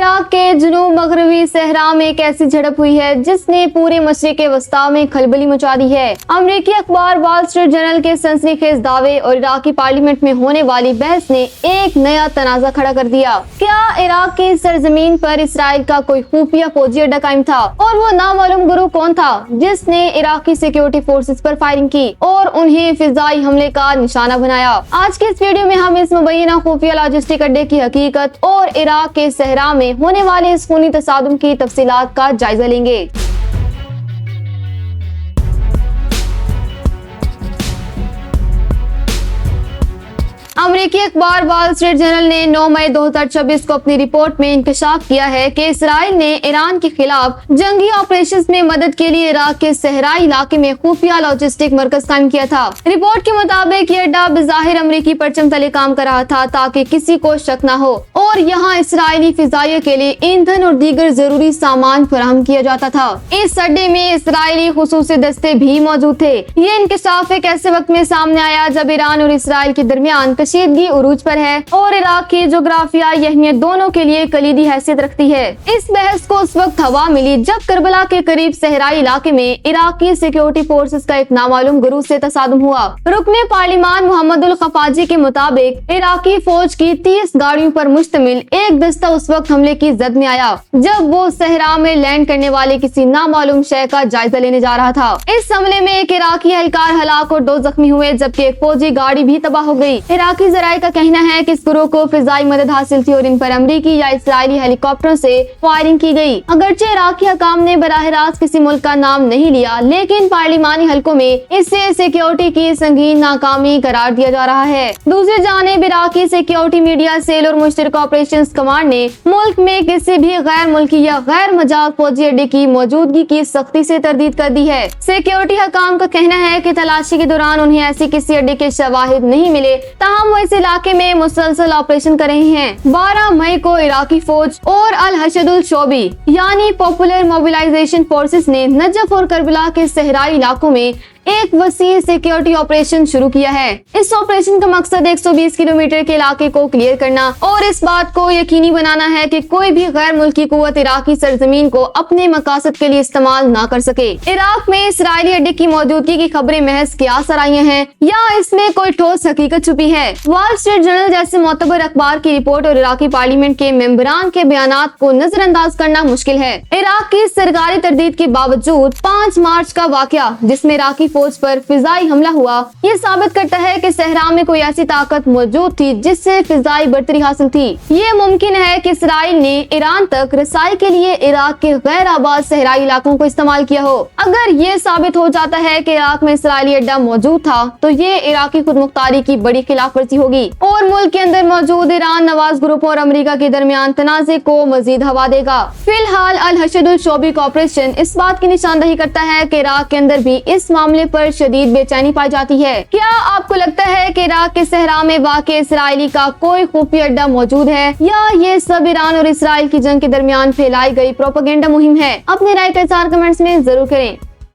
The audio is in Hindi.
इराक के जुनूब मगरबी सहरा में एक ऐसी झड़प हुई है जिसने पूरे मशरिक़ वस्ता में खलबली मचा दी है। अमेरिकी अखबार वॉल स्ट्रीट जर्नल के सनसनीखेज दावे और इराकी पार्लियामेंट में होने वाली बहस ने एक नया तनाज़ा खड़ा कर दिया। क्या इराक की सरजमीन पर इसराइल का कोई खुफिया फौजी अड्डा कायम था और वो नामालूम गुरूह कौन था जिसने इराकी सिक्योरिटी फोर्सेस पर फायरिंग की और उन्हें फिजाई हमले का निशाना बनाया। आज के इस वीडियो में हम इस मुबैना खुफिया लॉजिस्टिक अड्डे की हकीकत और इराक के सहरा में होने वाले इस खूनी तसादुम की तफसीलात का जायजा लेंगे। अमेरिकी अखबार वॉल स्ट्रीट जर्नल ने 9 मई 2024 को अपनी रिपोर्ट में इंकशाफ किया है कि इसराइल ने ईरान के खिलाफ जंगी ऑपरेशंस में मदद के लिए इराक के सहराई इलाके में खुफिया लॉजिस्टिक मरकज कायम किया था। रिपोर्ट के मुताबिक ये अड्डा बज़ाहिर अमेरिकी परचम तले काम कर रहा था ताकि किसी को शक न हो और यहाँ इसराइली फिजाइया के लिए ईंधन और दीगर जरूरी सामान फराहम किया जाता था। इस अड्डे में इसराइली खुसूसी दस्ते भी मौजूद थे। ये इंकशाफ एक ऐसे वक्त में सामने आया जब ईरान और इसराइल के दरमियान कशीदगी उरूज पर है और इराक की जोग्राफियाई अहमियत दोनों के लिए कलीदी हैसियत रखती है। इस बहस को उस वक्त हवा मिली जब करबला के करीब सहराई इलाके में इराकी सिक्योरिटी फोर्सेस का एक नामालूम गुरूह से तसादुम हुआ। रुकने पार्लिमान मोहम्मदुल खफाजी के मुताबिक इराकी फौज की 30 गाड़ियों पर मुश्तमिल एक दस्ता उस वक्त हमले की जद में आया जब वो सहरा में लैंड करने वाले किसी नामालूम शय का जायजा लेने जा रहा था। इस हमले में एक इराकी एहलकार हलाक और 2 जख्मी हुए जबकि एक फौजी गाड़ी भी तबाह हो गई। इराकी जराये का कहना है कि इस गुरूह को फिजाई मदद हासिल थी और इन पर अमरीकी या इसराइली हेलीकॉप्टरों से फायरिंग की गई। अगरचे इराकी हकाम ने बराह रास्त किसी मुल्क का नाम नहीं लिया लेकिन पार्लिमानी हलकों में इसे सिक्योरिटी की संगीन नाकामी करार दिया जा रहा है। दूसरी जानिब इराकी सिक्योरिटी मीडिया सेल और मुश्तरका ऑपरेशंस कमांड ने मुल्क में किसी भी गैर मुल्की या गैर मजाक फौजी अड्डे की मौजूदगी की सख्ती से तरदीद कर दी है। सिक्योरिटी हकाम का कहना है कि तलाशी के दौरान उन्हें ऐसी किसी अड्डे के शवाहिद नहीं मिले ताहम वो इस इलाके में मुसलसल ऑपरेशन कर रहे हैं। 12 मई को इराकी फौज और अल हशदुल शोबी यानी पॉपुलर मोबिलाइजेशन फोर्सेस ने नजफ और करबला के सहराई इलाकों में एक वसी सिक्योरिटी ऑपरेशन शुरू किया है। इस ऑपरेशन का मकसद 120 किलोमीटर के इलाके को क्लियर करना और इस बात को यकीनी बनाना है कि कोई भी गैर मुल्की कुव्वत इराकी सरजमीन को अपने मकासद के लिए इस्तेमाल ना कर सके। इराक में इसराइली अड्डे की मौजूदगी की खबरें महज कियास आराइयां हैं या इसमें कोई ठोस हकीकत छुपी है। वॉल स्ट्रीट जर्नल जैसे मोतबर अखबार की रिपोर्ट और इराकी पार्लियामेंट के मेंबरान के बयानात को नजरअंदाज करना मुश्किल है। इराक की सरकारी तरदीद के बावजूद 5 मार्च का वाकया जिसमें इराकी फौज पर फिजाई हमला हुआ ये साबित करता है कि सहरा में कोई ऐसी ताकत मौजूद थी जिससे फिजाई बर्तरी हासिल थी। ये मुमकिन है कि इसराइल ने ईरान तक रसाई के लिए इराक के गैर आबाद सहराई इलाकों को इस्तेमाल किया हो। अगर ये साबित हो जाता है कि इराक में इसराइली अड्डा मौजूद था तो ये इराकी खुदमुख्तारी की बड़ी खिलाफ वर्जी होगी और मुल्क के अंदर मौजूद ईरान नवाज ग्रुप और अमेरिका के दरमियान तनाज़े को मजीद हवा देगा। फिलहाल अल हशदुल शोबी का ऑपरेशन इस बात की निशानदही करता है कि इराक के अंदर भी इस मामले पर शदीद बेचैनी पाई जाती है। क्या आपको लगता है कि इराक के सहरा में वाक़ई इसराइली का कोई खुफिया अड्डा मौजूद है या ये सब ईरान और इसराइल की जंग के दरमियान फैलाई गई प्रोपेगेंडा मुहिम है? अपनी राय का इज़हार कमेंट्स में जरूर करें।